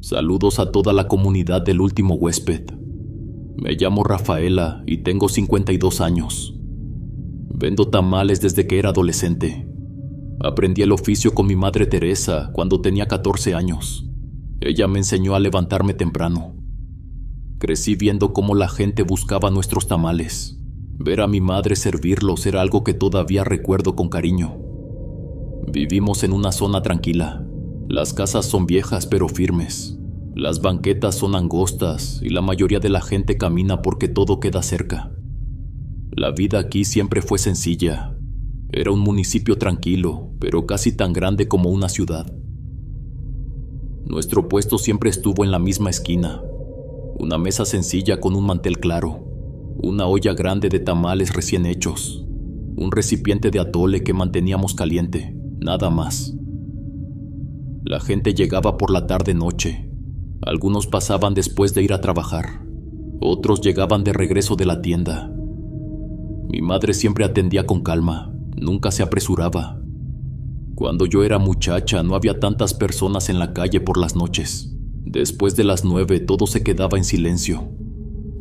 Saludos a toda la comunidad del último huésped. Me llamo Rafaela y tengo 52 años. Vendo tamales desde que era adolescente. Aprendí el oficio con mi madre Teresa cuando tenía 14 años. Ella me enseñó a levantarme temprano. Crecí viendo cómo la gente buscaba nuestros tamales. Ver a mi madre servirlos era algo que todavía recuerdo con cariño. Vivimos en una zona tranquila. Las casas son viejas pero firmes. Las banquetas son angostas y la mayoría de la gente camina porque todo queda cerca. La vida aquí siempre fue sencilla. Era un municipio tranquilo, pero casi tan grande como una ciudad. Nuestro puesto siempre estuvo en la misma esquina. Una mesa sencilla con un mantel claro, una olla grande de tamales recién hechos, un recipiente de atole que manteníamos caliente, nada más. La gente llegaba por la tarde-noche. Algunos pasaban después de ir a trabajar. Otros llegaban de regreso de la tienda. Mi madre siempre atendía con calma, nunca se apresuraba. Cuando yo era muchacha no había tantas personas en la calle por las noches. Después de las 9 todo se quedaba en silencio.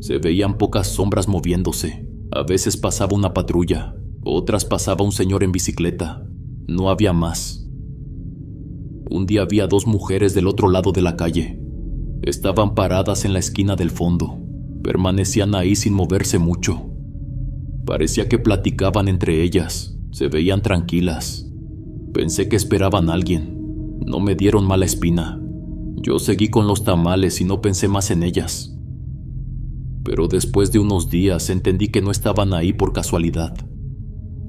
Se veían pocas sombras moviéndose. A veces pasaba una patrulla, otras pasaba un señor en bicicleta. No había más. Un día vi a 2 mujeres del otro lado de la calle. Estaban paradas en la esquina del fondo. Permanecían ahí sin moverse mucho. Parecía que platicaban entre ellas. Se veían tranquilas. Pensé que esperaban a alguien. No me dieron mala espina. Yo seguí con los tamales y no pensé más en ellas. Pero después de unos días entendí que no estaban ahí por casualidad.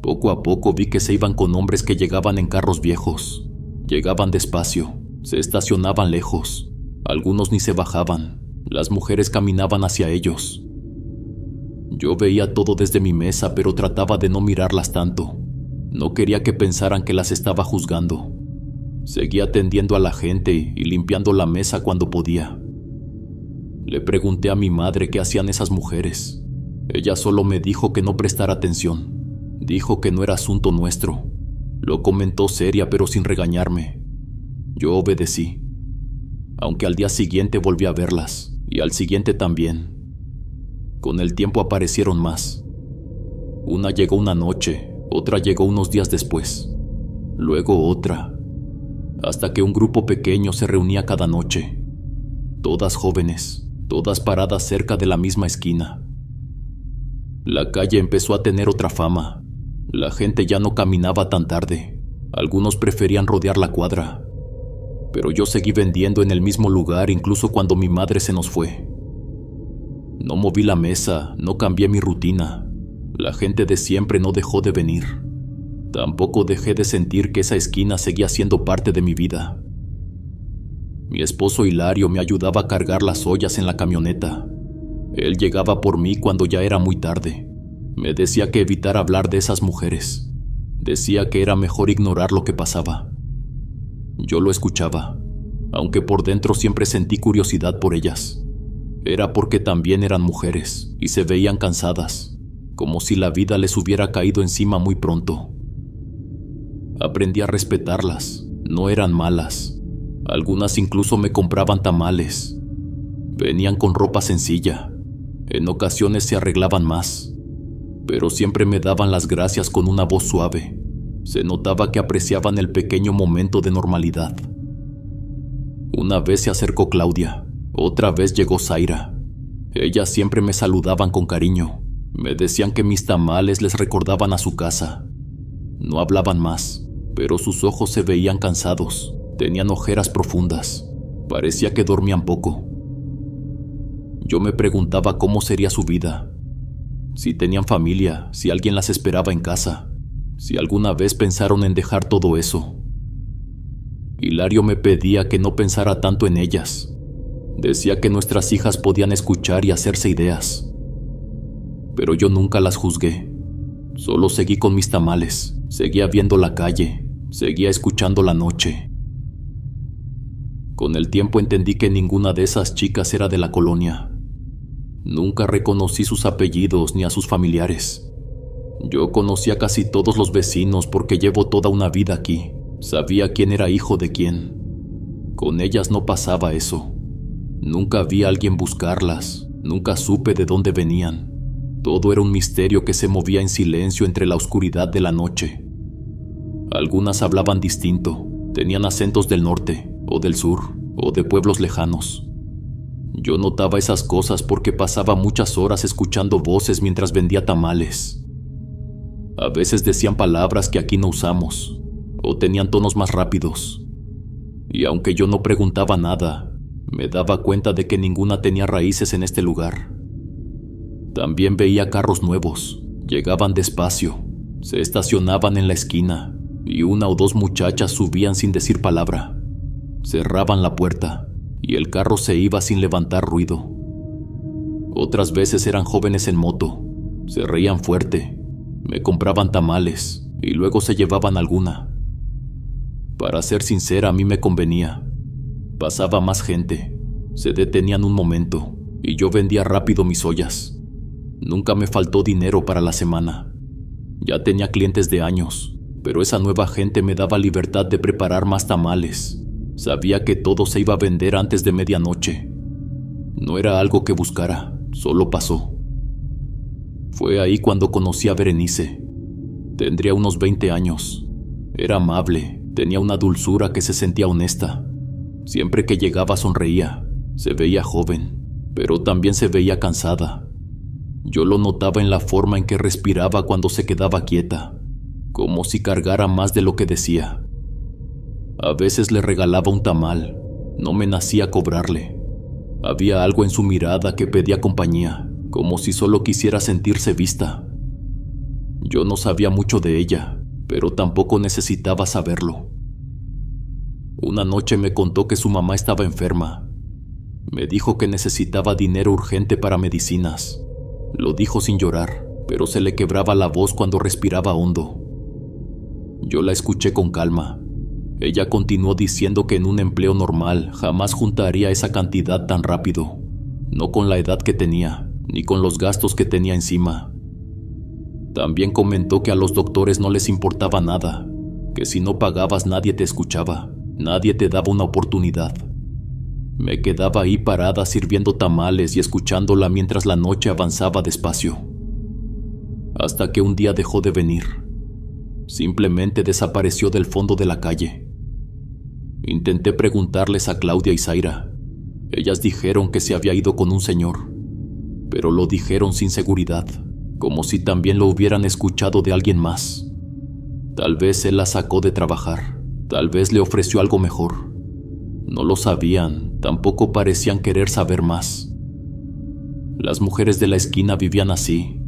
Poco a poco vi que se iban con hombres que llegaban en carros viejos. Llegaban despacio, se estacionaban lejos. Algunos ni se bajaban. Las mujeres caminaban hacia ellos. Yo veía todo desde mi mesa, pero trataba de no mirarlas tanto. No quería que pensaran que las estaba juzgando. Seguía atendiendo a la gente y limpiando la mesa cuando podía. Le pregunté a mi madre qué hacían esas mujeres. Ella solo me dijo que no prestara atención. Dijo que no era asunto nuestro. Lo comentó seria pero sin regañarme. Yo obedecí. Aunque al día siguiente volví a verlas, y al siguiente también. Con el tiempo aparecieron más. Una llegó una noche, otra llegó unos días después. Luego otra. Hasta que un grupo pequeño se reunía cada noche. Todas jóvenes, todas paradas cerca de la misma esquina. La calle empezó a tener otra fama. La gente ya no caminaba tan tarde. Algunos preferían rodear la cuadra. Pero yo seguí vendiendo en el mismo lugar incluso cuando mi madre se nos fue. No moví la mesa, no cambié mi rutina. La gente de siempre no dejó de venir. Tampoco dejé de sentir que esa esquina seguía siendo parte de mi vida. Mi esposo Hilario me ayudaba a cargar las ollas en la camioneta. Él llegaba por mí cuando ya era muy tarde. Me decía que evitara hablar de esas mujeres. Decía que era mejor ignorar lo que pasaba. Yo lo escuchaba, aunque por dentro siempre sentí curiosidad por ellas. Era porque también eran mujeres y se veían cansadas, como si la vida les hubiera caído encima muy pronto. Aprendí a respetarlas, no eran malas. Algunas incluso me compraban tamales. Venían con ropa sencilla. En ocasiones se arreglaban más, pero siempre me daban las gracias con una voz suave. Se notaba que apreciaban el pequeño momento de normalidad. Una vez se acercó Claudia, otra vez llegó Zaira. Ellas siempre me saludaban con cariño. Me decían que mis tamales les recordaban a su casa. No hablaban más, pero sus ojos se veían cansados. Tenían ojeras profundas. Parecía que dormían poco. Yo me preguntaba cómo sería su vida. Si tenían familia, si alguien las esperaba en casa. Si alguna vez pensaron en dejar todo eso. Hilario me pedía que no pensara tanto en ellas. Decía que nuestras hijas podían escuchar y hacerse ideas. Pero yo nunca las juzgué. Solo seguí con mis tamales, seguía viendo la calle, seguía escuchando la noche. Con el tiempo entendí que ninguna de esas chicas era de la colonia. Nunca reconocí sus apellidos ni a sus familiares. Yo conocía casi todos los vecinos porque llevo toda una vida aquí. Sabía quién era hijo de quién. Con ellas no pasaba eso. Nunca vi a alguien buscarlas, nunca supe de dónde venían. Todo era un misterio que se movía en silencio entre la oscuridad de la noche. Algunas hablaban distinto, tenían acentos del norte, o del sur, o de pueblos lejanos. Yo notaba esas cosas porque pasaba muchas horas escuchando voces mientras vendía tamales. A veces decían palabras que aquí no usamos, o tenían tonos más rápidos. Y aunque yo no preguntaba nada, me daba cuenta de que ninguna tenía raíces en este lugar. También veía carros nuevos, llegaban despacio, se estacionaban en la esquina, y una o dos muchachas subían sin decir palabra. Cerraban la puerta, y el carro se iba sin levantar ruido. Otras veces eran jóvenes en moto, se reían fuerte, me compraban tamales, y luego se llevaban alguna. Para ser sincera, a mí me convenía. Pasaba más gente, se detenían un momento, y yo vendía rápido mis ollas. Nunca me faltó dinero para la semana. Ya tenía clientes de años, pero esa nueva gente me daba libertad de preparar más tamales. Sabía que todo se iba a vender antes de medianoche. No era algo que buscara, solo pasó. Fue ahí cuando conocí a Berenice. Tendría unos 20 años. Era amable, tenía una dulzura que se sentía honesta. Siempre que llegaba sonreía, se veía joven, pero también se veía cansada. Yo lo notaba en la forma en que respiraba cuando se quedaba quieta, como si cargara más de lo que decía. A veces le regalaba un tamal, no me nacía cobrarle. Había algo en su mirada que pedía compañía, como si solo quisiera sentirse vista. Yo no sabía mucho de ella, pero tampoco necesitaba saberlo. Una noche me contó que su mamá estaba enferma. Me dijo que necesitaba dinero urgente para medicinas. Lo dijo sin llorar, pero se le quebraba la voz cuando respiraba hondo. Yo la escuché con calma. Ella continuó diciendo que en un empleo normal jamás juntaría esa cantidad tan rápido, no con la edad que tenía, ni con los gastos que tenía encima. También comentó que a los doctores no les importaba nada, que si no pagabas nadie te escuchaba, nadie te daba una oportunidad. Me quedaba ahí parada sirviendo tamales y escuchándola mientras la noche avanzaba despacio. Hasta que un día dejó de venir. Simplemente desapareció del fondo de la calle. Intenté preguntarles a Claudia y Zaira. Ellas dijeron que se había ido con un señor, pero lo dijeron sin seguridad, como si también lo hubieran escuchado de alguien más. Tal vez él la sacó de trabajar, tal vez le ofreció algo mejor. No lo sabían, tampoco parecían querer saber más. Las mujeres de la esquina vivían así,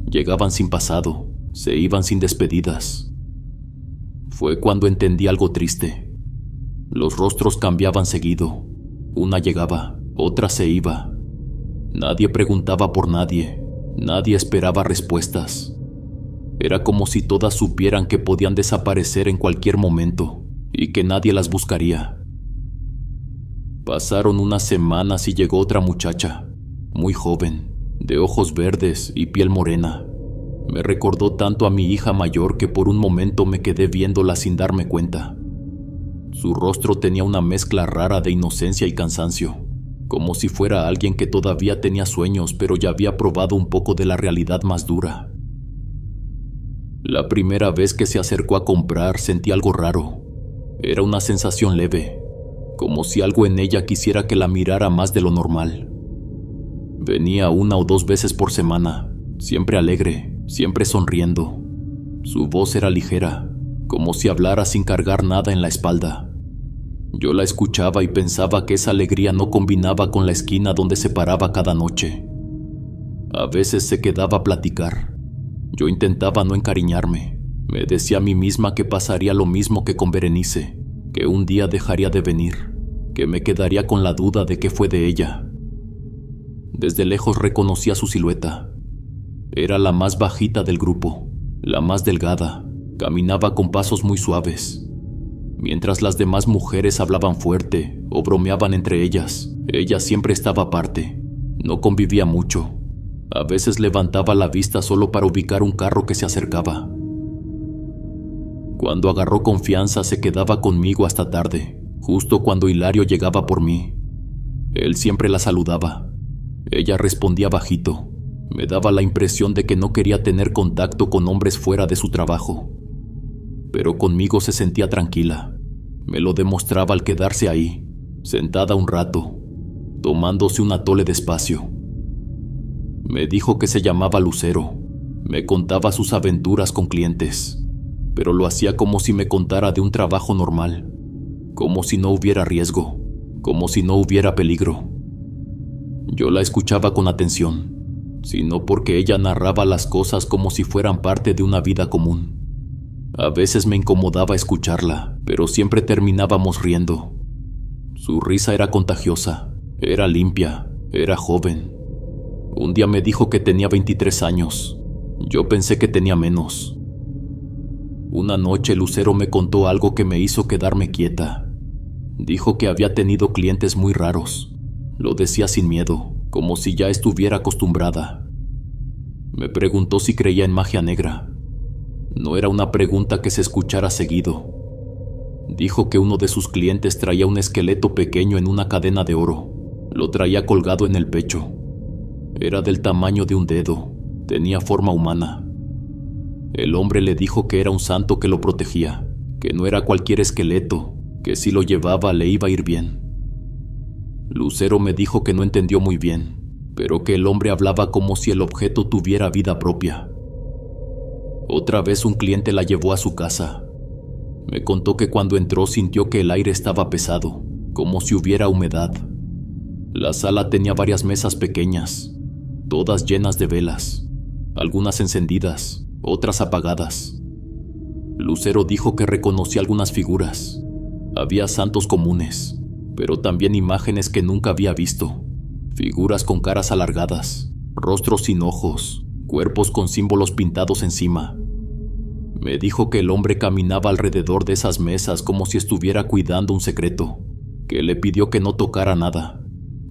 llegaban sin pasado, se iban sin despedidas. Fue cuando entendí algo triste. Los rostros cambiaban seguido, una llegaba, otra se iba. Nadie preguntaba por nadie, nadie esperaba respuestas. Era como si todas supieran que podían desaparecer en cualquier momento y que nadie las buscaría. Pasaron unas semanas y llegó otra muchacha, muy joven, de ojos verdes y piel morena. Me recordó tanto a mi hija mayor que por un momento me quedé viéndola sin darme cuenta. Su rostro tenía una mezcla rara de inocencia y cansancio, como si fuera alguien que todavía tenía sueños pero ya había probado un poco de la realidad más dura. La primera vez que se acercó a comprar sentí algo raro. Era una sensación leve, como si algo en ella quisiera que la mirara más de lo normal. Venía 1 o 2 veces por semana, siempre alegre, siempre sonriendo. Su voz era ligera, como si hablara sin cargar nada en la espalda. Yo la escuchaba y pensaba que esa alegría no combinaba con la esquina donde se paraba cada noche. A veces se quedaba a platicar. Yo intentaba no encariñarme. Me decía a mí misma que pasaría lo mismo que con Berenice, que un día dejaría de venir, que me quedaría con la duda de qué fue de ella. Desde lejos reconocía su silueta. Era la más bajita del grupo, la más delgada, caminaba con pasos muy suaves. Mientras las demás mujeres hablaban fuerte o bromeaban entre ellas, ella siempre estaba aparte, no convivía mucho. A veces levantaba la vista solo para ubicar un carro que se acercaba. Cuando agarró confianza se quedaba conmigo hasta tarde, justo cuando Hilario llegaba por mí. Él siempre la saludaba. Ella respondía bajito. Me daba la impresión de que no quería tener contacto con hombres fuera de su trabajo. Pero conmigo se sentía tranquila. Me lo demostraba al quedarse ahí, sentada un rato, tomándose un atole despacio. Me dijo que se llamaba Lucero. Me contaba sus aventuras con clientes, pero lo hacía como si me contara de un trabajo normal, como si no hubiera riesgo, como si no hubiera peligro. Yo la escuchaba con atención, sino porque ella narraba las cosas como si fueran parte de una vida común. A veces me incomodaba escucharla, pero siempre terminábamos riendo. Su risa era contagiosa, era limpia, era joven. Un día me dijo que tenía 23 años. Yo pensé que tenía menos. Una noche Lucero me contó algo que me hizo quedarme quieta. Dijo que había tenido clientes muy raros. Lo decía sin miedo, como si ya estuviera acostumbrada. Me preguntó si creía en magia negra. No era una pregunta que se escuchara seguido. Dijo que uno de sus clientes traía un esqueleto pequeño en una cadena de oro. Lo traía colgado en el pecho. Era del tamaño de un dedo. Tenía forma humana. El hombre le dijo que era un santo que lo protegía, que no era cualquier esqueleto, que si lo llevaba le iba a ir bien. Lucero me dijo que no entendió muy bien, pero que el hombre hablaba como si el objeto tuviera vida propia. Otra vez un cliente la llevó a su casa. Me contó que cuando entró sintió que el aire estaba pesado, como si hubiera humedad. La sala tenía varias mesas pequeñas, todas llenas de velas. Algunas encendidas, otras apagadas. Lucero dijo que reconocía algunas figuras. Había santos comunes, pero también imágenes que nunca había visto. Figuras con caras alargadas, rostros sin ojos, cuerpos con símbolos pintados encima. Me dijo que el hombre caminaba alrededor de esas mesas como si estuviera cuidando un secreto, que le pidió que no tocara nada,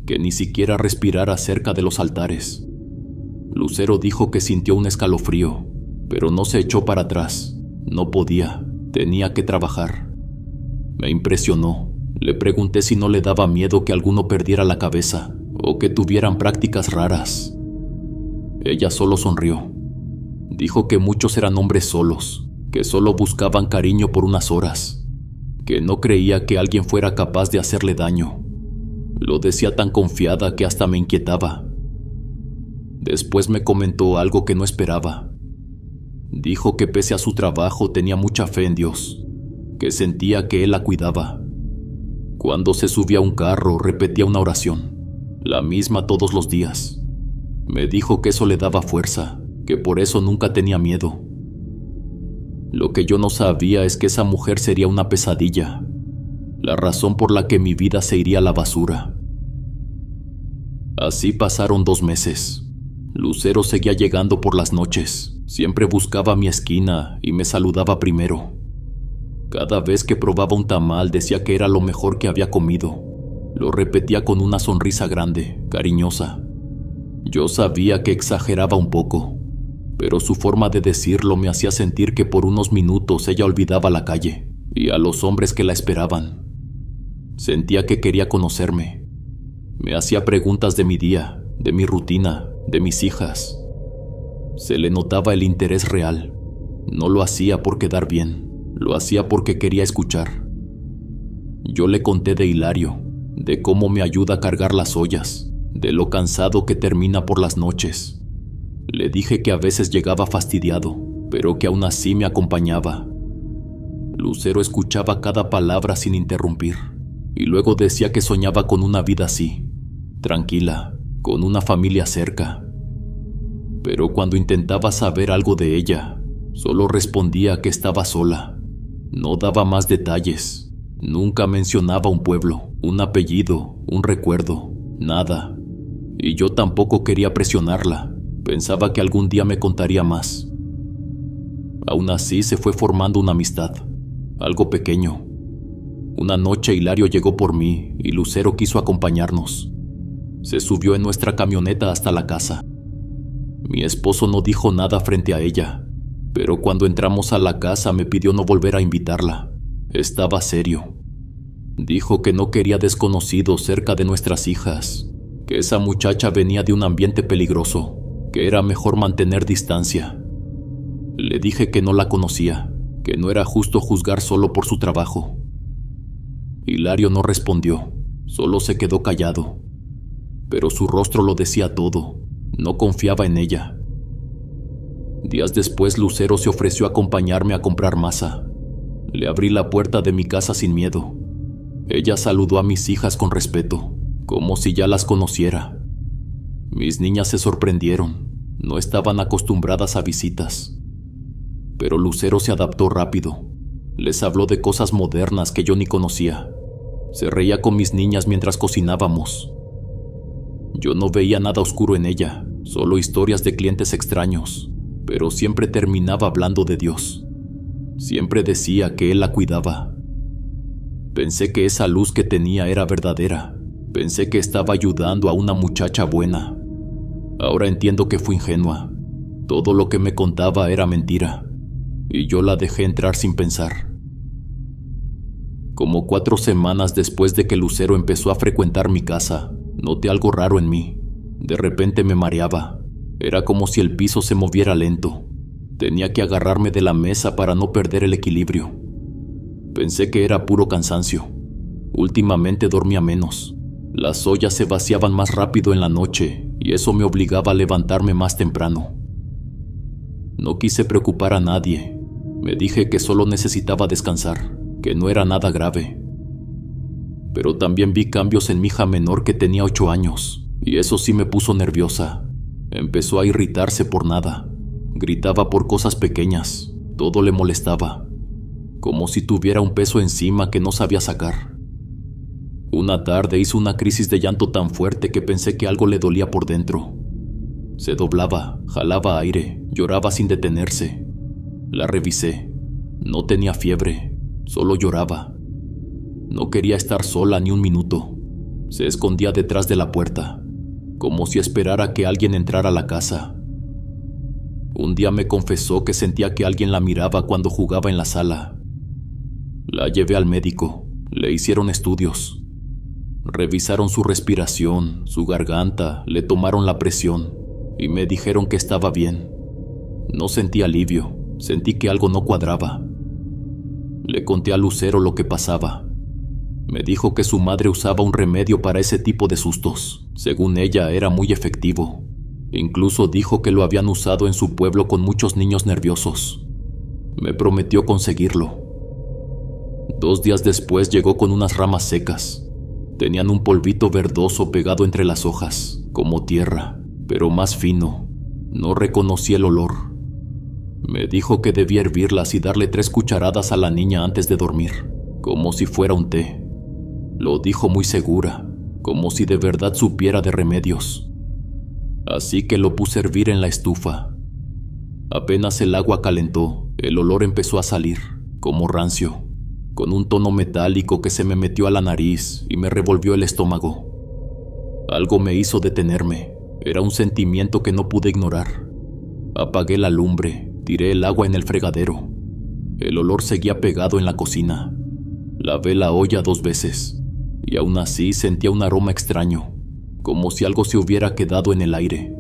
que ni siquiera respirara cerca de los altares. Lucero dijo que sintió un escalofrío, pero no se echó para atrás. No podía, tenía que trabajar. Me impresionó. Le pregunté si no le daba miedo que alguno perdiera la cabeza o que tuvieran prácticas raras. Ella solo sonrió. Dijo que muchos eran hombres solos, que solo buscaban cariño por unas horas, que no creía que alguien fuera capaz de hacerle daño. Lo decía tan confiada que hasta me inquietaba. Después me comentó algo que no esperaba. Dijo que pese a su trabajo tenía mucha fe en Dios, que sentía que Él la cuidaba. Cuando se subía a un carro repetía una oración, la misma todos los días. Me dijo que eso le daba fuerza, que por eso nunca tenía miedo. Lo que yo no sabía es que esa mujer sería una pesadilla, la razón por la que mi vida se iría a la basura. Así pasaron 2 meses. Lucero seguía llegando por las noches. Siempre buscaba mi esquina y me saludaba primero. Cada vez que probaba un tamal decía que era lo mejor que había comido. Lo repetía con una sonrisa grande, cariñosa. Yo sabía que exageraba un poco, pero su forma de decirlo me hacía sentir que por unos minutos ella olvidaba la calle y a los hombres que la esperaban. Sentía que quería conocerme. Me hacía preguntas de mi día, de mi rutina, de mis hijas. Se le notaba el interés real. No lo hacía por quedar bien, lo hacía porque quería escuchar. Yo le conté de Hilario, de cómo me ayuda a cargar las ollas, de lo cansado que termina por las noches. Le dije que a veces llegaba fastidiado, pero que aún así me acompañaba. Lucero escuchaba cada palabra sin interrumpir, y luego decía que soñaba con una vida así, tranquila, con una familia cerca. Pero cuando intentaba saber algo de ella, solo respondía que estaba sola. No daba más detalles. Nunca mencionaba un pueblo, un apellido, un recuerdo, nada. Y yo tampoco quería presionarla. Pensaba que algún día me contaría más. Aún así se fue formando una amistad, algo pequeño. Una noche Hilario llegó por mí y Lucero quiso acompañarnos. Se subió en nuestra camioneta hasta la casa. Mi esposo no dijo nada frente a ella, pero cuando entramos a la casa me pidió no volver a invitarla. Estaba serio. Dijo que no quería desconocidos cerca de nuestras hijas, que esa muchacha venía de un ambiente peligroso, que era mejor mantener distancia. Le dije que no la conocía, que no era justo juzgar solo por su trabajo. Hilario no respondió, solo se quedó callado. Pero su rostro lo decía todo, no confiaba en ella. Días después Lucero se ofreció a acompañarme a comprar masa. Le abrí la puerta de mi casa sin miedo. Ella saludó a mis hijas con respeto, como si ya las conociera. Mis niñas se sorprendieron, no estaban acostumbradas a visitas. Pero Lucero se adaptó rápido. Les habló de cosas modernas que yo ni conocía. Se reía con mis niñas mientras cocinábamos. Yo no veía nada oscuro en ella, solo historias de clientes extraños, pero siempre terminaba hablando de Dios. Siempre decía que Él la cuidaba. Pensé que esa luz que tenía era verdadera. Pensé que estaba ayudando a una muchacha buena. Ahora entiendo que fue ingenua. Todo lo que me contaba era mentira, y yo la dejé entrar sin pensar. Como 4 semanas después de que Lucero empezó a frecuentar mi casa, noté algo raro en mí. De repente me mareaba. Era como si el piso se moviera lento. Tenía que agarrarme de la mesa para no perder el equilibrio. Pensé que era puro cansancio. Últimamente dormía menos. Las ollas se vaciaban más rápido en la noche y eso me obligaba a levantarme más temprano. No quise preocupar a nadie. Me dije que solo necesitaba descansar, que no era nada grave. Pero también vi cambios en mi hija menor que tenía 8 años, y eso sí me puso nerviosa. Empezó a irritarse por nada. Gritaba por cosas pequeñas, todo le molestaba, como si tuviera un peso encima que no sabía sacar. Una tarde hizo una crisis de llanto tan fuerte que pensé que algo le dolía por dentro. Se doblaba, jalaba aire, lloraba sin detenerse. La revisé. No tenía fiebre, solo lloraba. No quería estar sola ni un minuto. Se escondía detrás de la puerta, como si esperara que alguien entrara a la casa. Un día me confesó que sentía que alguien la miraba cuando jugaba en la sala. La llevé al médico, le hicieron estudios. Revisaron su respiración, su garganta, le tomaron la presión y me dijeron que estaba bien. No sentí alivio, sentí que algo no cuadraba. Le conté a Lucero lo que pasaba. Me dijo que su madre usaba un remedio para ese tipo de sustos. Según ella, era muy efectivo. Incluso dijo que lo habían usado en su pueblo con muchos niños nerviosos. Me prometió conseguirlo. 2 días después llegó con unas ramas secas. Tenían un polvito verdoso pegado entre las hojas, como tierra, pero más fino. No reconocí el olor. Me dijo que debía hervirlas y darle 3 cucharadas a la niña antes de dormir, como si fuera un té. Lo dijo muy segura, como si de verdad supiera de remedios. Así que lo puse a hervir en la estufa. Apenas el agua calentó, el olor empezó a salir, como rancio, con un tono metálico que se me metió a la nariz y me revolvió el estómago. Algo me hizo detenerme, era un sentimiento que no pude ignorar. Apagué la lumbre, tiré el agua en el fregadero. El olor seguía pegado en la cocina. Lavé la olla 2 veces, y aún así sentía un aroma extraño, como si algo se hubiera quedado en el aire.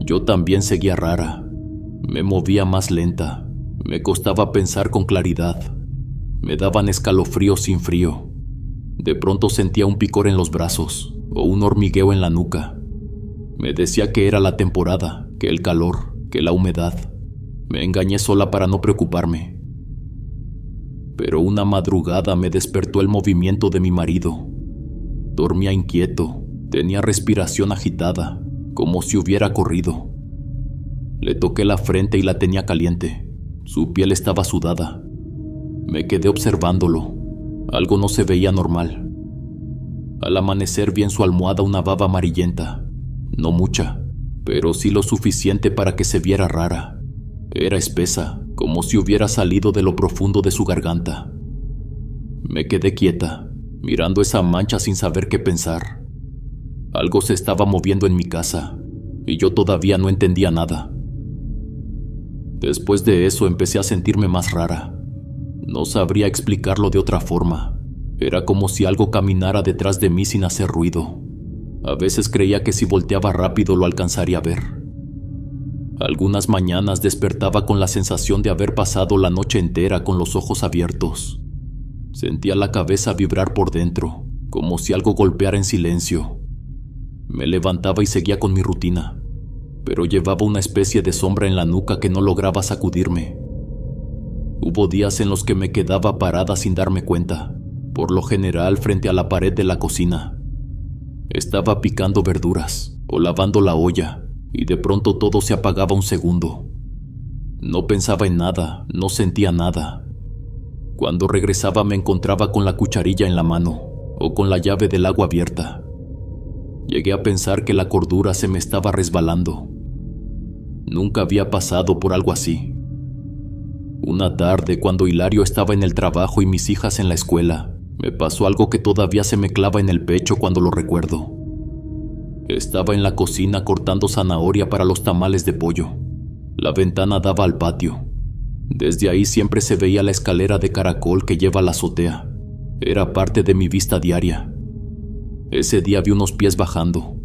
Yo también seguía rara. Me movía más lenta. Me costaba pensar con claridad. Me daban escalofríos sin frío. De pronto sentía un picor en los brazos o un hormigueo en la nuca. Me decía que era la temporada, que el calor, que la humedad. Me engañé sola para no preocuparme. Pero una madrugada me despertó el movimiento de mi marido. Dormía inquieto, tenía respiración agitada, como si hubiera corrido. Le toqué la frente y la tenía caliente. Su piel estaba sudada. Me quedé observándolo. Algo no se veía normal. Al amanecer vi en su almohada una baba amarillenta. No mucha, pero sí lo suficiente para que se viera rara. Era espesa, como si hubiera salido de lo profundo de su garganta. Me quedé quieta, mirando esa mancha sin saber qué pensar. Algo se estaba moviendo en mi casa, y yo todavía no entendía nada. Después de eso empecé a sentirme más rara. No sabría explicarlo de otra forma. Era como si algo caminara detrás de mí sin hacer ruido. A veces creía que si volteaba rápido lo alcanzaría a ver. Algunas mañanas despertaba con la sensación de haber pasado la noche entera con los ojos abiertos. Sentía la cabeza vibrar por dentro, como si algo golpeara en silencio. Me levantaba y seguía con mi rutina, pero llevaba una especie de sombra en la nuca que no lograba sacudirme. Hubo días en los que me quedaba parada sin darme cuenta, por lo general frente a la pared de la cocina. Estaba picando verduras o lavando la olla y de pronto todo se apagaba un segundo. No pensaba en nada, no sentía nada. Cuando regresaba me encontraba con la cucharilla en la mano o con la llave del agua abierta. Llegué a pensar que la cordura se me estaba resbalando. Nunca había pasado por algo así. Una tarde, cuando Hilario estaba en el trabajo y mis hijas en la escuela, me pasó algo que todavía se me clava en el pecho cuando lo recuerdo. Estaba en la cocina cortando zanahoria para los tamales de pollo. La ventana daba al patio. Desde ahí siempre se veía la escalera de caracol que lleva a la azotea. Era parte de mi vista diaria. Ese día vi unos pies bajando.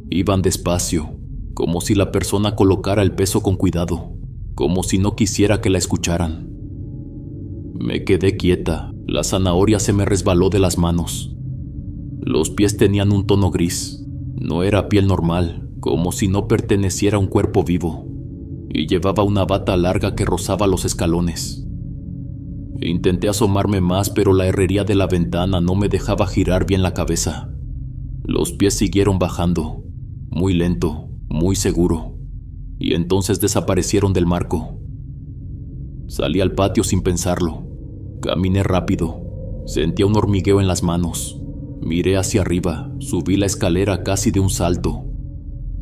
Iban despacio, como si la persona colocara el peso con cuidado, como si no quisiera que la escucharan. Me quedé quieta, la zanahoria se me resbaló de las manos. Los pies tenían un tono gris, no era piel normal, como si no perteneciera a un cuerpo vivo, y llevaba una bata larga que rozaba los escalones. Intenté asomarme más, pero la herrería de la ventana no me dejaba girar bien la cabeza. Los pies siguieron bajando, muy lento, muy seguro, y entonces desaparecieron del marco. Salí al patio sin pensarlo. Caminé rápido. Sentía un hormigueo en las manos. Miré hacia arriba, subí la escalera casi de un salto.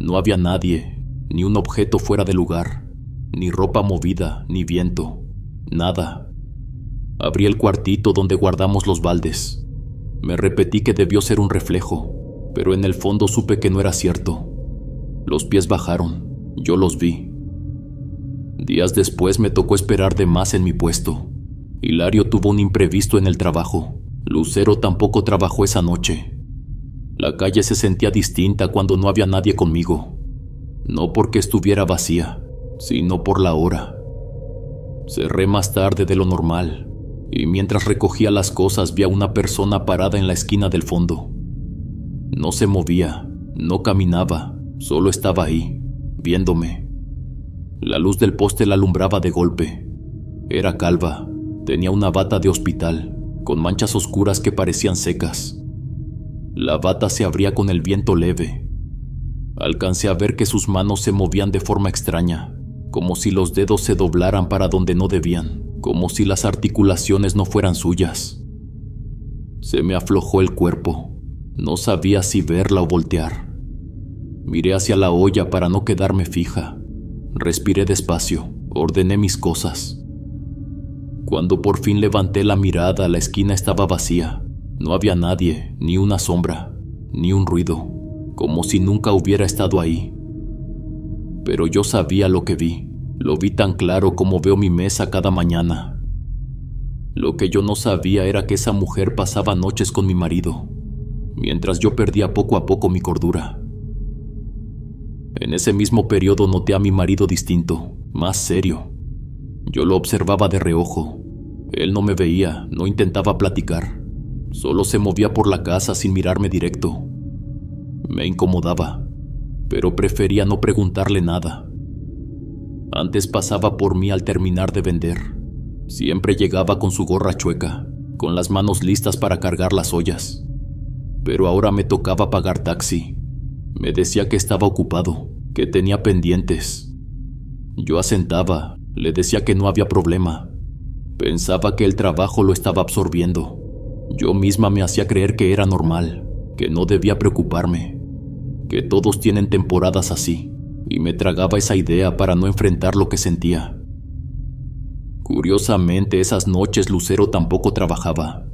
No había nadie, ni un objeto fuera de lugar, ni ropa movida, ni viento, nada. Abrí el cuartito donde guardamos los baldes. Me repetí que debió ser un reflejo, pero en el fondo supe que no era cierto. Los pies bajaron, yo los vi. Días después me tocó esperar de más en mi puesto. Hilario tuvo un imprevisto en el trabajo. Lucero tampoco trabajó esa noche. La calle se sentía distinta cuando no había nadie conmigo. No porque estuviera vacía, sino por la hora. Cerré más tarde de lo normal, y mientras recogía las cosas vi a una persona parada en la esquina del fondo. No se movía, no caminaba, solo estaba ahí, viéndome. La luz del poste la alumbraba de golpe. Era calva, tenía una bata de hospital, con manchas oscuras que parecían secas. La bata se abría con el viento leve. Alcancé a ver que sus manos se movían de forma extraña, como si los dedos se doblaran para donde no debían, como si las articulaciones no fueran suyas. Se me aflojó el cuerpo. No sabía si verla o voltear. Miré hacia la olla para no quedarme fija. Respiré despacio, ordené mis cosas. Cuando por fin levanté la mirada, la esquina estaba vacía. No había nadie, ni una sombra, ni un ruido, como si nunca hubiera estado ahí. Pero yo sabía lo que vi. Lo vi tan claro como veo mi mesa cada mañana. Lo que yo no sabía era que esa mujer pasaba noches con mi marido, mientras yo perdía poco a poco mi cordura. En ese mismo periodo noté a mi marido distinto, más serio. Yo lo observaba de reojo. Él no me veía, no intentaba platicar. Solo se movía por la casa sin mirarme directo. Me incomodaba, pero prefería no preguntarle nada. Antes pasaba por mí al terminar de vender. Siempre llegaba con su gorra chueca, con las manos listas para cargar las ollas. Pero ahora me tocaba pagar taxi. Me decía que estaba ocupado, que tenía pendientes. Yo asentaba, le decía que no había problema. Pensaba que el trabajo lo estaba absorbiendo. Yo misma me hacía creer que era normal, que no debía preocuparme, que todos tienen temporadas así, y me tragaba esa idea para no enfrentar lo que sentía. Curiosamente, esas noches Lucero tampoco trabajaba.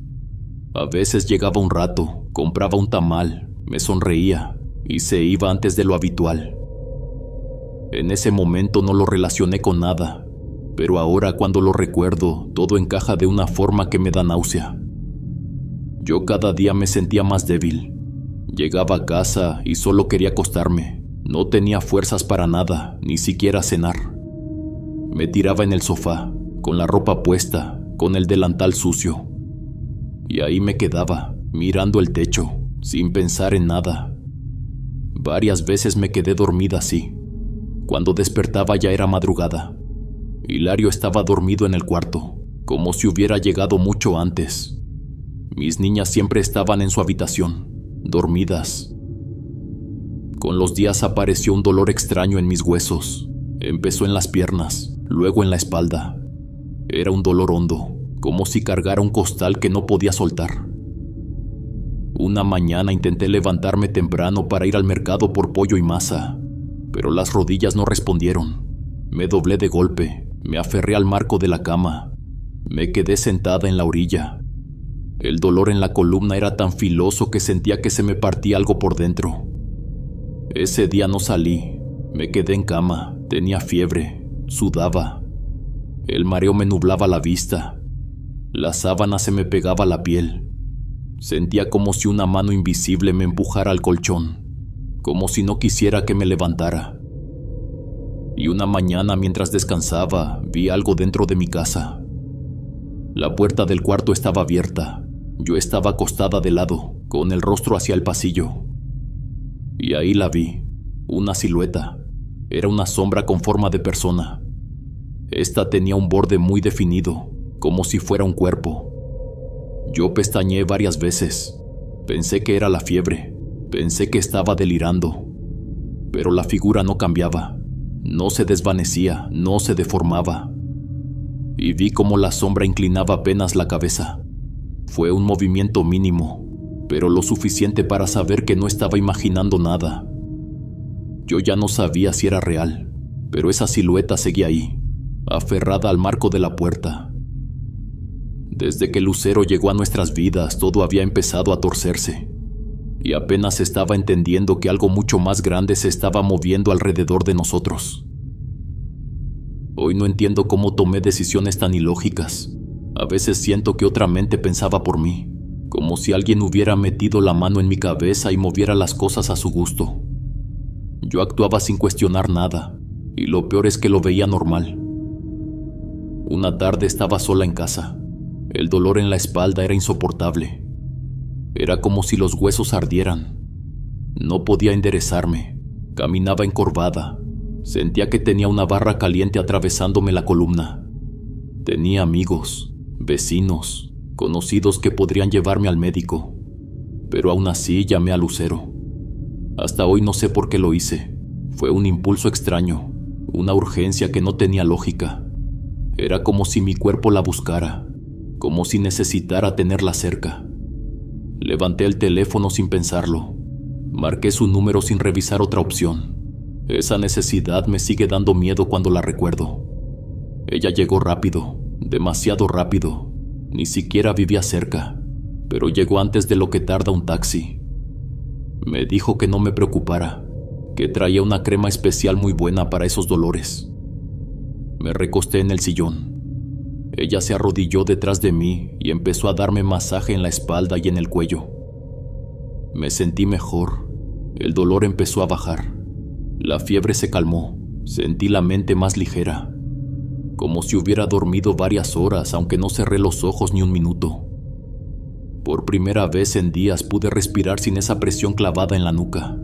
A veces llegaba un rato, compraba un tamal, me sonreía y se iba antes de lo habitual. En ese momento no lo relacioné con nada, pero ahora cuando lo recuerdo, todo encaja de una forma que me da náusea. Yo cada día me sentía más débil. Llegaba a casa y solo quería acostarme. No tenía fuerzas para nada, ni siquiera cenar. Me tiraba en el sofá, con la ropa puesta, con el delantal sucio. Y ahí me quedaba, mirando el techo, sin pensar en nada. Varias veces me quedé dormida así. Cuando despertaba ya era madrugada. Hilario estaba dormido en el cuarto, como si hubiera llegado mucho antes. Mis niñas siempre estaban en su habitación, dormidas. Con los días apareció un dolor extraño en mis huesos. Empezó en las piernas, luego en la espalda. Era un dolor hondo, como si cargara un costal que no podía soltar. Una mañana intenté levantarme temprano para ir al mercado por pollo y masa, pero las rodillas no respondieron. Me doblé de golpe, me aferré al marco de la cama. Me quedé sentada en la orilla. El dolor en la columna era tan filoso que sentía que se me partía algo por dentro. Ese día no salí, me quedé en cama, tenía fiebre, sudaba. El mareo me nublaba la vista. La sábana se me pegaba a la piel. Sentía como si una mano invisible me empujara al colchón, como si no quisiera que me levantara. Y una mañana, mientras descansaba, vi algo dentro de mi casa. La puerta del cuarto estaba abierta. Yo estaba acostada de lado, con el rostro hacia el pasillo. Y ahí la vi, una silueta. Era una sombra con forma de persona. Esta tenía un borde muy definido, como si fuera un cuerpo. Yo pestañeé varias veces. Pensé que era la fiebre. Pensé que estaba delirando. Pero la figura no cambiaba. No se desvanecía, no se deformaba. Y vi cómo la sombra inclinaba apenas la cabeza. Fue un movimiento mínimo, pero lo suficiente para saber que no estaba imaginando nada. Yo ya no sabía si era real, pero esa silueta seguía ahí, aferrada al marco de la puerta. Desde que Lucero llegó a nuestras vidas, todo había empezado a torcerse, y apenas estaba entendiendo que algo mucho más grande se estaba moviendo alrededor de nosotros. Hoy no entiendo cómo tomé decisiones tan ilógicas. A veces siento que otra mente pensaba por mí, como si alguien hubiera metido la mano en mi cabeza y moviera las cosas a su gusto. Yo actuaba sin cuestionar nada, y lo peor es que lo veía normal. Una tarde estaba sola en casa. El dolor en la espalda era insoportable. Era como si los huesos ardieran. No podía enderezarme. Caminaba encorvada. Sentía que tenía una barra caliente atravesándome la columna. Tenía amigos, vecinos, conocidos que podrían llevarme al médico, pero aún así llamé a Lucero. Hasta hoy no sé por qué lo hice. Fue un impulso extraño, una urgencia que no tenía lógica. Era como si mi cuerpo la buscara, como si necesitara tenerla cerca. Levanté el teléfono sin pensarlo. Marqué su número sin revisar otra opción. Esa necesidad me sigue dando miedo cuando la recuerdo. Ella llegó rápido, demasiado rápido. Ni siquiera vivía cerca, pero llegó antes de lo que tarda un taxi. Me dijo que no me preocupara, que traía una crema especial muy buena para esos dolores. Me recosté en el sillón. Ella se arrodilló detrás de mí y empezó a darme masaje en la espalda y en el cuello. Me sentí mejor. El dolor empezó a bajar. La fiebre se calmó. Sentí la mente más ligera, como si hubiera dormido varias horas, aunque no cerré los ojos ni un minuto. Por primera vez en días pude respirar sin esa presión clavada en la nuca.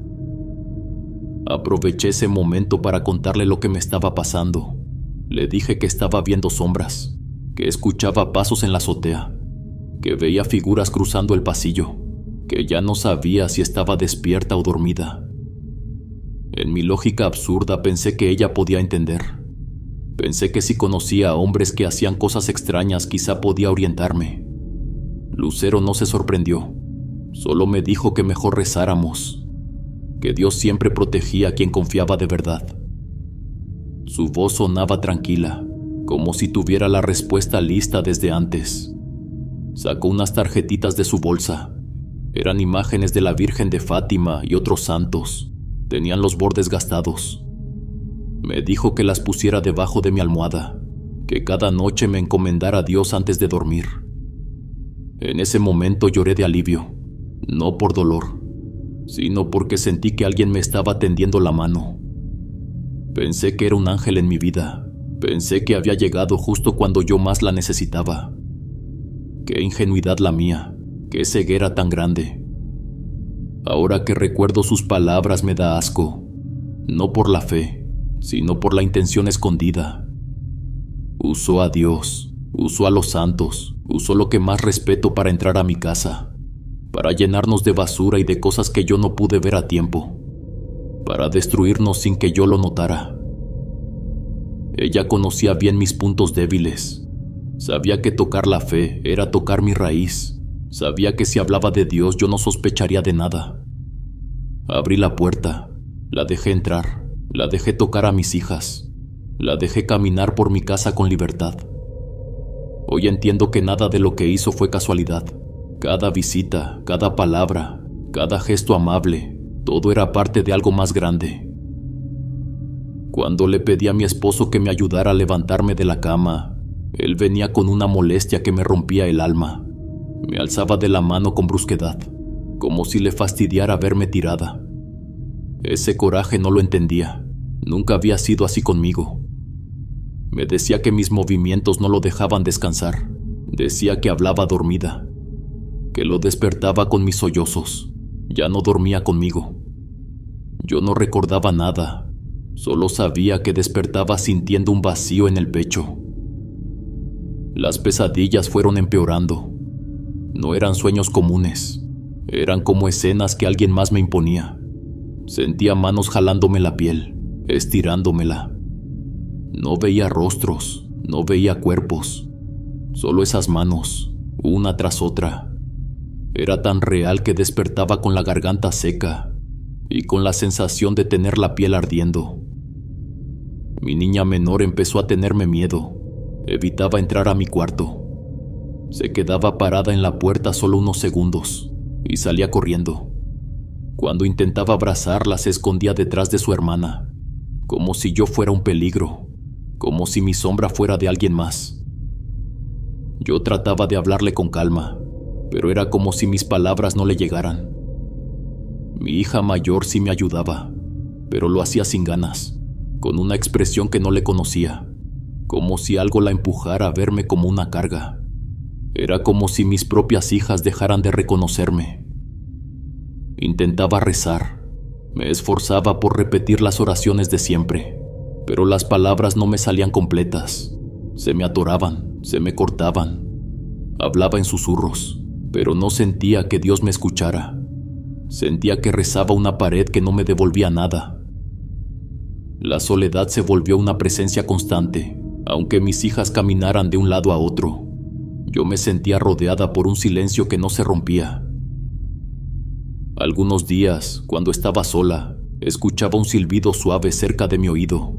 Aproveché ese momento para contarle lo que me estaba pasando. Le dije que estaba viendo sombras, que escuchaba pasos en la azotea, que veía figuras cruzando el pasillo, que ya no sabía si estaba despierta o dormida. En mi lógica absurda pensé que ella podía entender. Pensé que si conocía a hombres que hacían cosas extrañas quizá podía orientarme. Lucero no se sorprendió, solo me dijo que mejor rezáramos, que Dios siempre protegía a quien confiaba de verdad. Su voz sonaba tranquila, como si tuviera la respuesta lista desde antes. Sacó unas tarjetitas de su bolsa. Eran imágenes de la Virgen de Fátima y otros santos. Tenían los bordes gastados. Me dijo que las pusiera debajo de mi almohada, que cada noche me encomendara a Dios antes de dormir. En ese momento lloré de alivio, no por dolor, sino porque sentí que alguien me estaba tendiendo la mano. Pensé que era un ángel en mi vida. Pensé que había llegado justo cuando yo más la necesitaba. Qué ingenuidad la mía, qué ceguera tan grande. Ahora que recuerdo sus palabras me da asco, no por la fe, sino por la intención escondida. Usó a Dios, usó a los santos, usó lo que más respeto para entrar a mi casa, para llenarnos de basura y de cosas que yo no pude ver a tiempo, para destruirnos sin que yo lo notara. Ella conocía bien mis puntos débiles. Sabía que tocar la fe era tocar mi raíz. Sabía que si hablaba de Dios yo no sospecharía de nada. Abrí la puerta, la dejé entrar, la dejé tocar a mis hijas, la dejé caminar por mi casa con libertad. Hoy entiendo que nada de lo que hizo fue casualidad. Cada visita, cada palabra, cada gesto amable, todo era parte de algo más grande. Cuando le pedí a mi esposo que me ayudara a levantarme de la cama, él venía con una molestia que me rompía el alma. Me alzaba de la mano con brusquedad, como si le fastidiara verme tirada. Ese coraje no lo entendía, nunca había sido así conmigo. Me decía que mis movimientos no lo dejaban descansar, decía que hablaba dormida, que lo despertaba con mis sollozos, ya no dormía conmigo. Yo no recordaba nada, solo sabía que despertaba sintiendo un vacío en el pecho. Las pesadillas fueron empeorando. No eran sueños comunes, eran como escenas que alguien más me imponía. Sentía manos jalándome la piel, estirándomela. No veía rostros, no veía cuerpos, solo esas manos, una tras otra. Era tan real que despertaba con la garganta seca y con la sensación de tener la piel ardiendo. Mi niña menor empezó a tenerme miedo, evitaba entrar a mi cuarto. Se quedaba parada en la puerta solo unos segundos y salía corriendo. Cuando intentaba abrazarla se escondía detrás de su hermana, como si yo fuera un peligro, como si mi sombra fuera de alguien más. Yo trataba de hablarle con calma, pero era como si mis palabras no le llegaran. Mi hija mayor sí me ayudaba, pero lo hacía sin ganas, con una expresión que no le conocía, como si algo la empujara a verme como una carga. Era como si mis propias hijas dejaran de reconocerme. Intentaba rezar, me esforzaba por repetir las oraciones de siempre, pero las palabras no me salían completas, se me atoraban, se me cortaban. Hablaba en susurros, pero no sentía que Dios me escuchara. Sentía que rezaba una pared que no me devolvía nada. La soledad se volvió una presencia constante, aunque mis hijas caminaran de un lado a otro. Yo me sentía rodeada por un silencio que no se rompía. Algunos días, cuando estaba sola, escuchaba un silbido suave cerca de mi oído.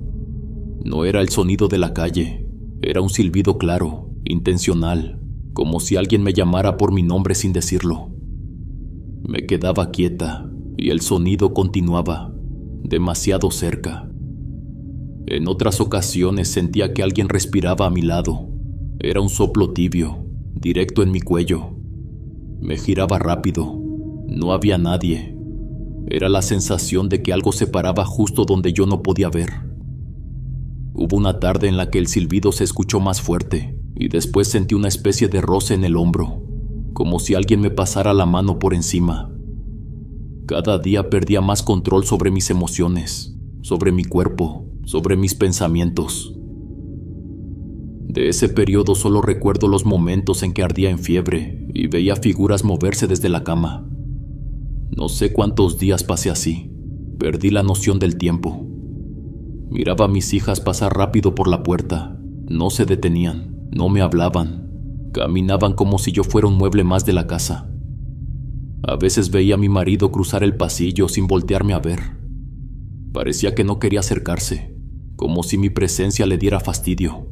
No era el sonido de la calle, era un silbido claro, intencional, como si alguien me llamara por mi nombre sin decirlo. Me quedaba quieta y el sonido continuaba, demasiado cerca. En otras ocasiones sentía que alguien respiraba a mi lado. Era un soplo tibio, directo en mi cuello. Me giraba rápido. No había nadie. Era la sensación de que algo se paraba justo donde yo no podía ver. Hubo una tarde en la que el silbido se escuchó más fuerte y después sentí una especie de roce en el hombro, como si alguien me pasara la mano por encima. Cada día perdía más control sobre mis emociones, sobre mi cuerpo, sobre mis pensamientos. De ese periodo solo recuerdo los momentos en que ardía en fiebre y veía figuras moverse desde la cama. No sé cuántos días pasé así, perdí la noción del tiempo. Miraba a mis hijas pasar rápido por la puerta, no se detenían, no me hablaban, caminaban como si yo fuera un mueble más de la casa. A veces veía a mi marido cruzar el pasillo sin voltearme a ver. Parecía que no quería acercarse, como si mi presencia le diera fastidio.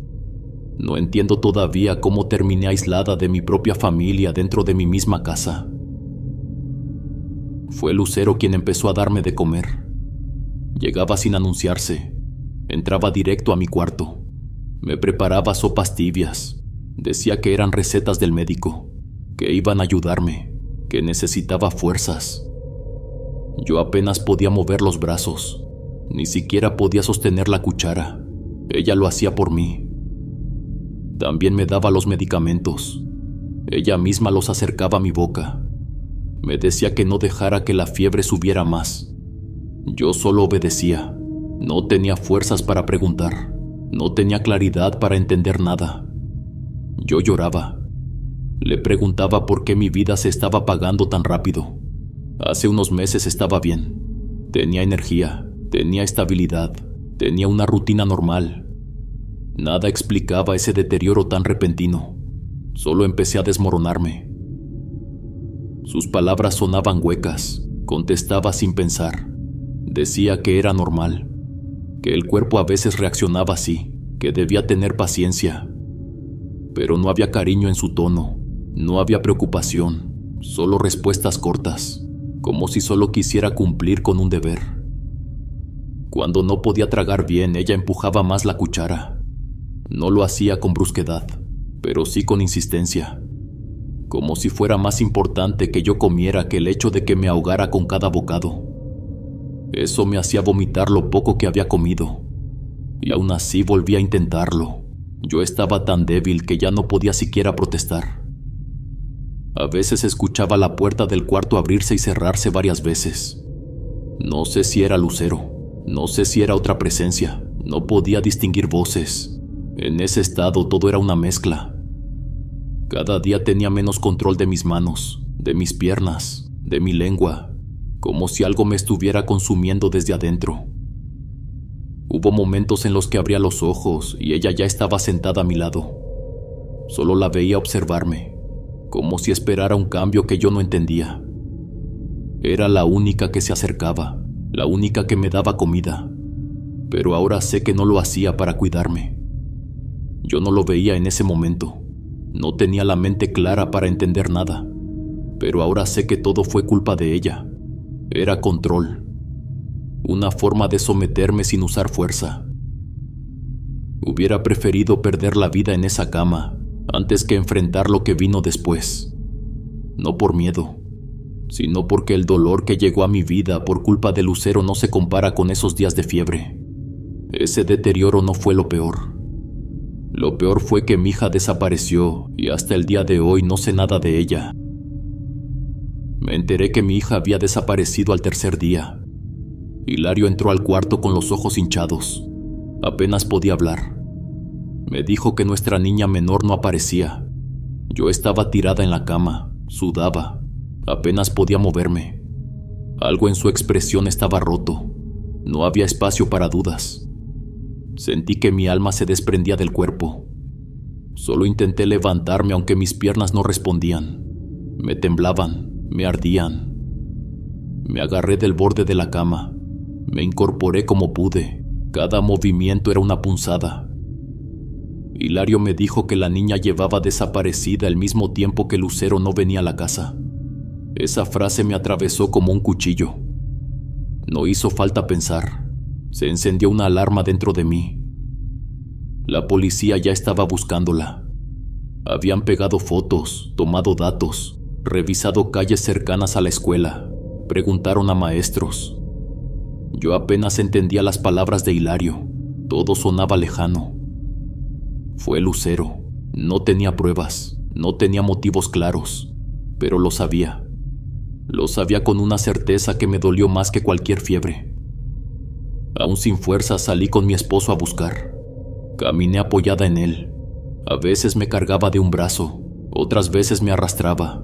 No entiendo todavía cómo terminé aislada de mi propia familia dentro de mi misma casa. Fue Lucero quien empezó a darme de comer. Llegaba sin anunciarse, entraba directo a mi cuarto, me preparaba sopas tibias, decía que eran recetas del médico, que iban a ayudarme, que necesitaba fuerzas. Yo apenas podía mover los brazos, ni siquiera podía sostener la cuchara. Ella lo hacía por mí. También me daba los medicamentos. Ella misma los acercaba a mi boca. Me decía que no dejara que la fiebre subiera más. Yo solo obedecía. No tenía fuerzas para preguntar. No tenía claridad para entender nada. Yo lloraba. Le preguntaba por qué mi vida se estaba apagando tan rápido. Hace unos meses estaba bien. Tenía energía, tenía estabilidad, tenía una rutina normal. Nada explicaba ese deterioro tan repentino. Solo empecé a desmoronarme. Sus palabras sonaban huecas. Contestaba sin pensar. Decía que era normal, que el cuerpo a veces reaccionaba así, que debía tener paciencia. Pero no había cariño en su tono, no había preocupación, solo respuestas cortas, como si solo quisiera cumplir con un deber. Cuando no podía tragar bien, ella empujaba más la cuchara. No lo hacía con brusquedad, pero sí con insistencia, como si fuera más importante que yo comiera que el hecho de que me ahogara con cada bocado. Eso me hacía vomitar lo poco que había comido, y aún así volví a intentarlo. Yo estaba tan débil que ya no podía siquiera protestar. A veces escuchaba la puerta del cuarto abrirse y cerrarse varias veces. No sé si era Lucero, no sé si era otra presencia, no podía distinguir voces. En ese estado todo era una mezcla. Cada día tenía menos control de mis manos, de mis piernas, de mi lengua, como si algo me estuviera consumiendo desde adentro. Hubo momentos en los que abría los ojos y ella ya estaba sentada a mi lado. Solo la veía observarme, como si esperara un cambio que yo no entendía. Era la única que se acercaba, la única que me daba comida, pero ahora sé que no lo hacía para cuidarme. Yo no lo veía en ese momento, no tenía la mente clara para entender nada, pero ahora sé que todo fue culpa de ella. Era control, una forma de someterme sin usar fuerza. Hubiera preferido perder la vida en esa cama antes que enfrentar lo que vino después. No por miedo, sino porque el dolor que llegó a mi vida por culpa de Lucero no se compara con esos días de fiebre. Ese deterioro no fue lo peor. Lo peor fue que mi hija desapareció y hasta el día de hoy no sé nada de ella. Me enteré que mi hija había desaparecido al tercer día. Hilario entró al cuarto con los ojos hinchados. Apenas podía hablar. Me dijo que nuestra niña menor no aparecía. Yo estaba tirada en la cama, sudaba, apenas podía moverme. Algo en su expresión estaba roto. No había espacio para dudas. Sentí que mi alma se desprendía del cuerpo. Solo intenté levantarme aunque mis piernas no respondían. Me temblaban, me ardían. Me agarré del borde de la cama. Me incorporé como pude. Cada movimiento era una punzada. Hilario me dijo que la niña llevaba desaparecida el mismo tiempo que Lucero no venía a la casa. Esa frase me atravesó como un cuchillo. No hizo falta pensar. Se encendió una alarma dentro de mí. La policía ya estaba buscándola. Habían pegado fotos, tomado datos, revisado calles cercanas a la escuela, preguntaron a maestros. Yo apenas entendía las palabras de Hilario. Todo sonaba lejano. Fue Lucero. No tenía pruebas, no tenía motivos claros, pero lo sabía. Lo sabía con una certeza que me dolió más que cualquier fiebre. Aún sin fuerza salí con mi esposo a buscar. Caminé apoyada en él. A veces me cargaba de un brazo, otras veces me arrastraba.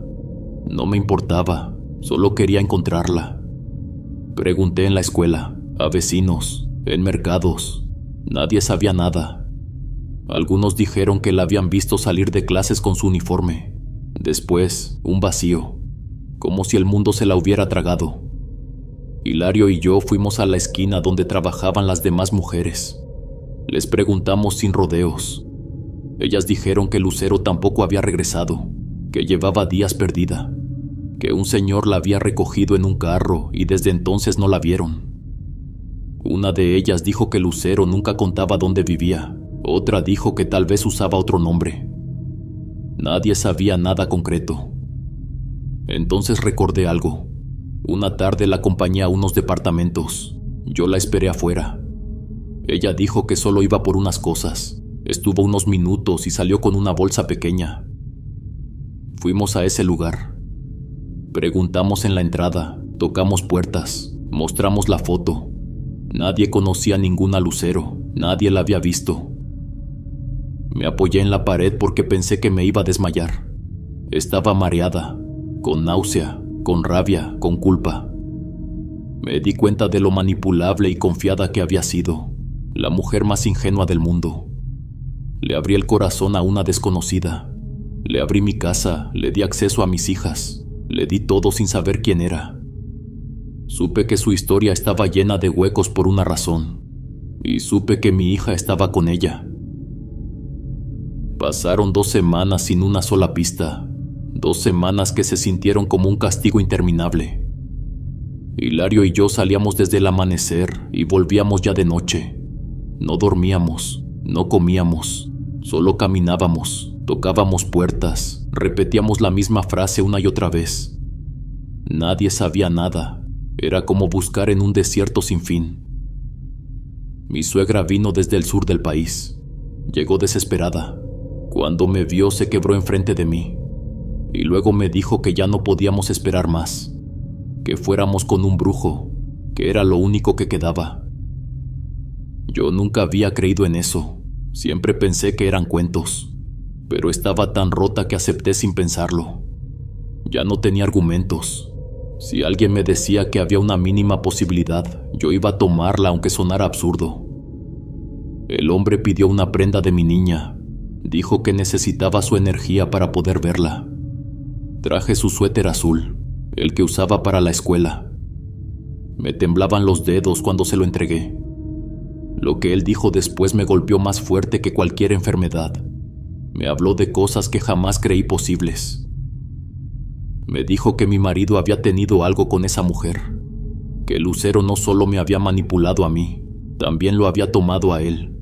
No me importaba, solo quería encontrarla. Pregunté en la escuela, a vecinos, en mercados. Nadie sabía nada. Algunos dijeron que la habían visto salir de clases con su uniforme. Después, un vacío, como si el mundo se la hubiera tragado. Hilario y yo fuimos a la esquina donde trabajaban las demás mujeres. Les preguntamos sin rodeos. Ellas dijeron que Lucero tampoco había regresado, que llevaba días perdida, que un señor la había recogido en un carro y desde entonces no la vieron. Una de ellas dijo que Lucero nunca contaba dónde vivía, otra dijo que tal vez usaba otro nombre. Nadie sabía nada concreto, Entonces recordé algo. Una tarde la acompañé a unos departamentos. Yo la esperé afuera. Ella dijo que solo iba por unas cosas. Estuvo unos minutos y salió con una bolsa pequeña. Fuimos a ese lugar. Preguntamos en la entrada, tocamos puertas, mostramos la foto. Nadie conocía a ninguna Lucero, nadie la había visto. Me apoyé en la pared porque pensé que me iba a desmayar. Estaba mareada, con náusea, con rabia, con culpa. Me di cuenta de lo manipulable y confiada que había sido, la mujer más ingenua del mundo. Le abrí el corazón a una desconocida. Le abrí mi casa, le di acceso a mis hijas, le di todo sin saber quién era. Supe que su historia estaba llena de huecos por una razón, y supe que mi hija estaba con ella. Pasaron 2 semanas sin una sola pista, 2 semanas que se sintieron como un castigo interminable. Hilario y yo salíamos desde el amanecer y volvíamos ya de noche. No dormíamos, no comíamos, solo caminábamos, tocábamos puertas, repetíamos la misma frase una y otra vez. Nadie sabía nada, era como buscar en un desierto sin fin. Mi suegra vino desde el sur del país. Llegó desesperada. Cuando me vio se quebró enfrente de mí, y luego me dijo que ya no podíamos esperar más, que fuéramos con un brujo, que era lo único que quedaba. Yo nunca había creído en eso, siempre pensé que eran cuentos, pero estaba tan rota que acepté sin pensarlo. Ya no tenía argumentos. Si alguien me decía que había una mínima posibilidad, yo iba a tomarla aunque sonara absurdo. El hombre pidió una prenda de mi niña. Dijo que necesitaba su energía para poder verla. Traje su suéter azul, el que usaba para la escuela. Me temblaban los dedos cuando se lo entregué. Lo que él dijo después me golpeó más fuerte que cualquier enfermedad. Me habló de cosas que jamás creí posibles. Me dijo que mi marido había tenido algo con esa mujer, que Lucero no solo me había manipulado a mí, también lo había tomado a él.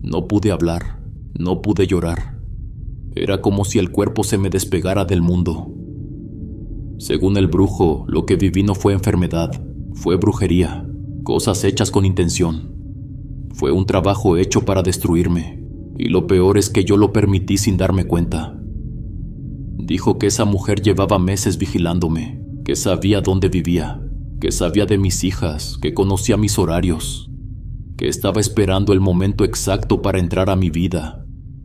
No pude hablar. No pude llorar. Era como si el cuerpo se me despegara del mundo. Según el brujo, lo que viví no fue enfermedad, fue brujería, cosas hechas con intención. Fue un trabajo hecho para destruirme, y lo peor es que yo lo permití sin darme cuenta. Dijo que esa mujer llevaba meses vigilándome, que sabía dónde vivía, que sabía de mis hijas, que conocía mis horarios, que estaba esperando el momento exacto para entrar a mi vida,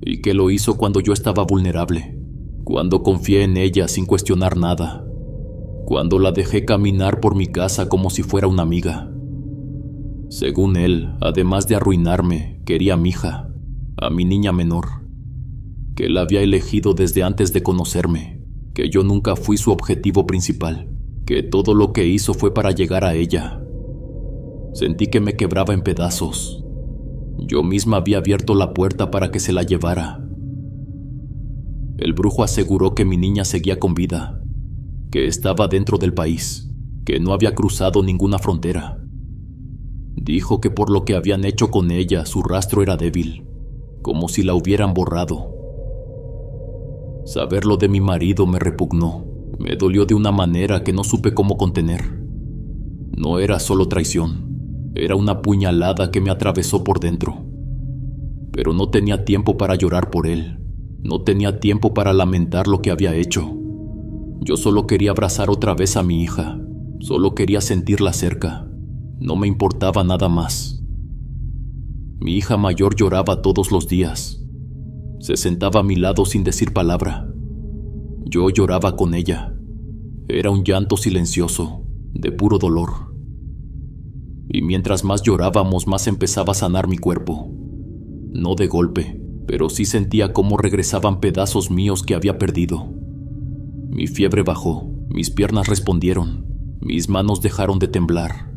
y que lo hizo cuando yo estaba vulnerable, cuando confié en ella sin cuestionar nada, cuando la dejé caminar por mi casa como si fuera una amiga. Según él, además de arruinarme, quería a mi hija, a mi niña menor, que la había elegido desde antes de conocerme, que yo nunca fui su objetivo principal, que todo lo que hizo fue para llegar a ella. Sentí que me quebraba en pedazos. Yo misma había abierto la puerta para que se la llevara. El brujo aseguró que mi niña seguía con vida, que estaba dentro del país, que no había cruzado ninguna frontera. Dijo que por lo que habían hecho con ella, su rastro era débil, como si la hubieran borrado. Saberlo de mi marido me repugnó, me dolió de una manera que no supe cómo contener. No era solo traición. Era una puñalada que me atravesó por dentro. Pero no tenía tiempo para llorar por él. No tenía tiempo para lamentar lo que había hecho. Yo solo quería abrazar otra vez a mi hija. Solo quería sentirla cerca. No me importaba nada más. Mi hija mayor lloraba todos los días. Se sentaba a mi lado sin decir palabra. Yo lloraba con ella. Era un llanto silencioso, de puro dolor. Y mientras más llorábamos, más empezaba a sanar mi cuerpo. No de golpe, pero sí sentía cómo regresaban pedazos míos que había perdido. Mi fiebre bajó, mis piernas respondieron, mis manos dejaron de temblar.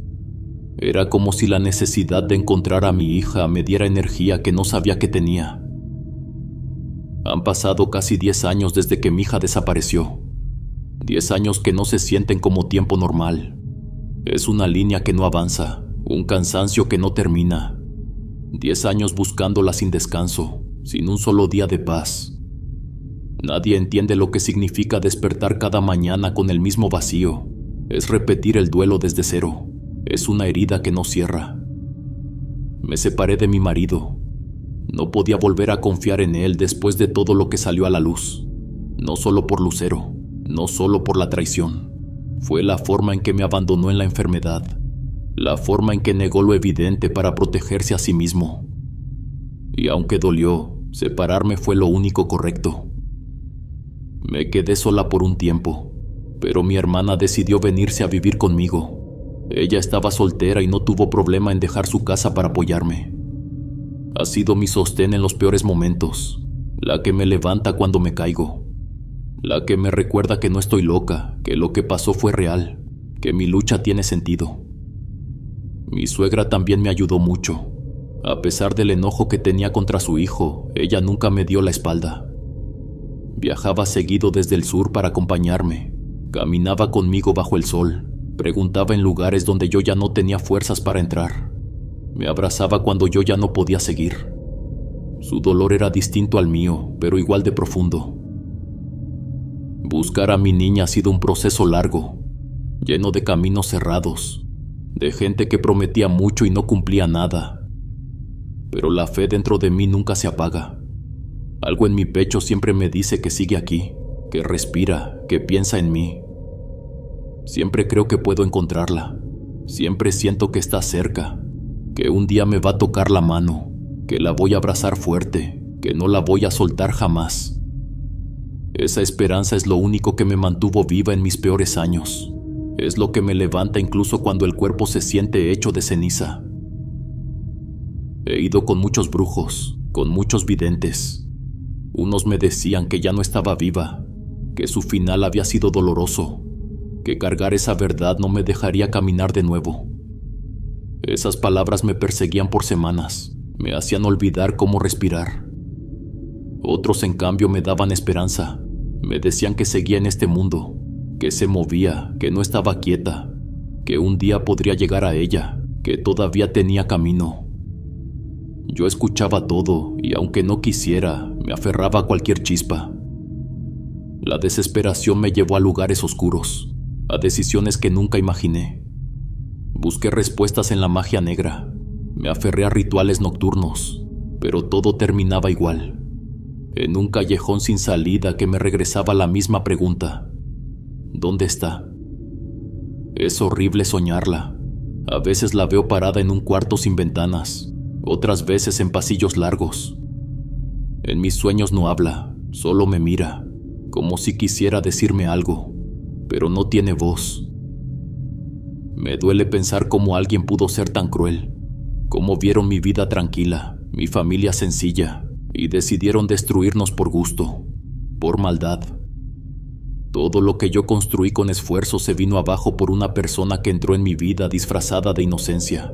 Era como si la necesidad de encontrar a mi hija me diera energía que no sabía que tenía. Han pasado casi 10 años desde que mi hija desapareció. 10 años que no se sienten como tiempo normal. Es una línea que no avanza, un cansancio que no termina. 10 años buscándola sin descanso, sin un solo día de paz. Nadie entiende lo que significa despertar cada mañana con el mismo vacío. Es repetir el duelo desde cero. Es una herida que no cierra. Me separé de mi marido. No podía volver a confiar en él después de todo lo que salió a la luz. No solo por Lucero, no solo por la traición. Fue la forma en que me abandonó en la enfermedad. La forma en que negó lo evidente para protegerse a sí mismo. Y aunque dolió, separarme fue lo único correcto. Me quedé sola por un tiempo, pero mi hermana decidió venirse a vivir conmigo. Ella estaba soltera y no tuvo problema en dejar su casa para apoyarme. Ha sido mi sostén en los peores momentos, la que me levanta cuando me caigo, la que me recuerda que no estoy loca, que lo que pasó fue real, que mi lucha tiene sentido. Mi suegra también me ayudó mucho. A pesar del enojo que tenía contra su hijo, ella nunca me dio la espalda. Viajaba seguido desde el sur para acompañarme, caminaba conmigo bajo el sol, preguntaba en lugares donde yo ya no tenía fuerzas para entrar. Me abrazaba cuando yo ya no podía seguir. Su dolor era distinto al mío, pero igual de profundo. Buscar a mi niña ha sido un proceso largo, lleno de caminos cerrados, de gente que prometía mucho y no cumplía nada. Pero la fe dentro de mí nunca se apaga. Algo en mi pecho siempre me dice que sigue aquí, que respira, que piensa en mí. Siempre creo que puedo encontrarla. Siempre siento que está cerca, que un día me va a tocar la mano, que la voy a abrazar fuerte, que no la voy a soltar jamás. Esa esperanza es lo único que me mantuvo viva en mis peores años. Es lo que me levanta incluso cuando el cuerpo se siente hecho de ceniza. He ido con muchos brujos, con muchos videntes. Unos me decían que ya no estaba viva, que su final había sido doloroso, que cargar esa verdad no me dejaría caminar de nuevo. Esas palabras me perseguían por semanas, me hacían olvidar cómo respirar. Otros, en cambio, me daban esperanza, me decían que seguía en este mundo, que se movía, que no estaba quieta, que un día podría llegar a ella, que todavía tenía camino. Yo escuchaba todo y aunque no quisiera, me aferraba a cualquier chispa. La desesperación me llevó a lugares oscuros, a decisiones que nunca imaginé. Busqué respuestas en la magia negra, me aferré a rituales nocturnos, pero todo terminaba igual, en un callejón sin salida que me regresaba la misma pregunta: ¿dónde está? Es horrible soñarla. A veces la veo parada en un cuarto sin ventanas, otras veces en pasillos largos. En mis sueños no habla, solo me mira, como si quisiera decirme algo, pero no tiene voz. Me duele pensar cómo alguien pudo ser tan cruel, cómo vieron mi vida tranquila, mi familia sencilla, y decidieron destruirnos por gusto, por maldad. Todo lo que yo construí con esfuerzo se vino abajo por una persona que entró en mi vida disfrazada de inocencia.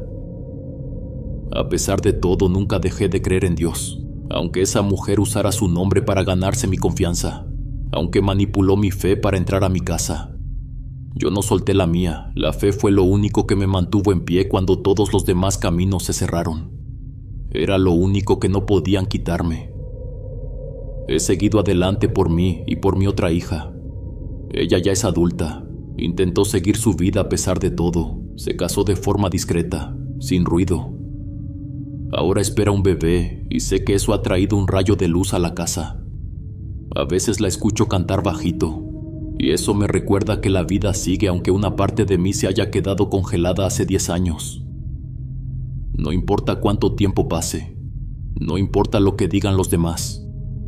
A pesar de todo, nunca dejé de creer en Dios, aunque esa mujer usara su nombre para ganarse mi confianza, aunque manipuló mi fe para entrar a mi casa. Yo no solté la mía, la fe fue lo único que me mantuvo en pie cuando todos los demás caminos se cerraron. Era lo único que no podían quitarme. He seguido adelante por mí y por mi otra hija. Ella ya es adulta, intentó seguir su vida a pesar de todo, se casó de forma discreta, sin ruido. Ahora espera un bebé y sé que eso ha traído un rayo de luz a la casa. A veces la escucho cantar bajito y eso me recuerda que la vida sigue aunque una parte de mí se haya quedado congelada hace 10 años. No importa cuánto tiempo pase, no importa lo que digan los demás,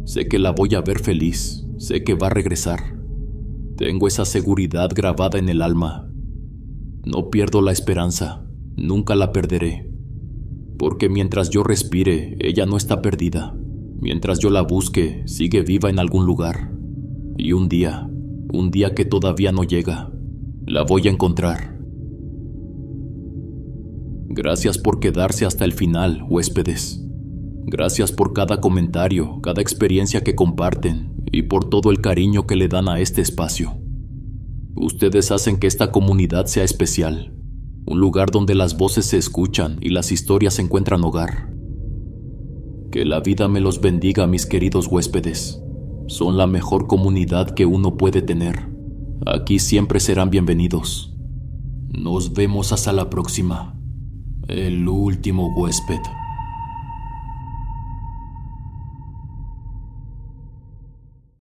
sé que la voy a ver feliz, sé que va a regresar. Tengo esa seguridad grabada en el alma. No pierdo la esperanza, nunca la perderé. Porque mientras yo respire, ella no está perdida. Mientras yo la busque, sigue viva en algún lugar. Y un día que todavía no llega, la voy a encontrar. Gracias por quedarse hasta el final, huéspedes. Gracias por cada comentario, cada experiencia que comparten y por todo el cariño que le dan a este espacio. Ustedes hacen que esta comunidad sea especial. Un lugar donde las voces se escuchan y las historias encuentran hogar. Que la vida me los bendiga, mis queridos huéspedes. Son la mejor comunidad que uno puede tener. Aquí siempre serán bienvenidos. Nos vemos hasta la próxima. El último huésped.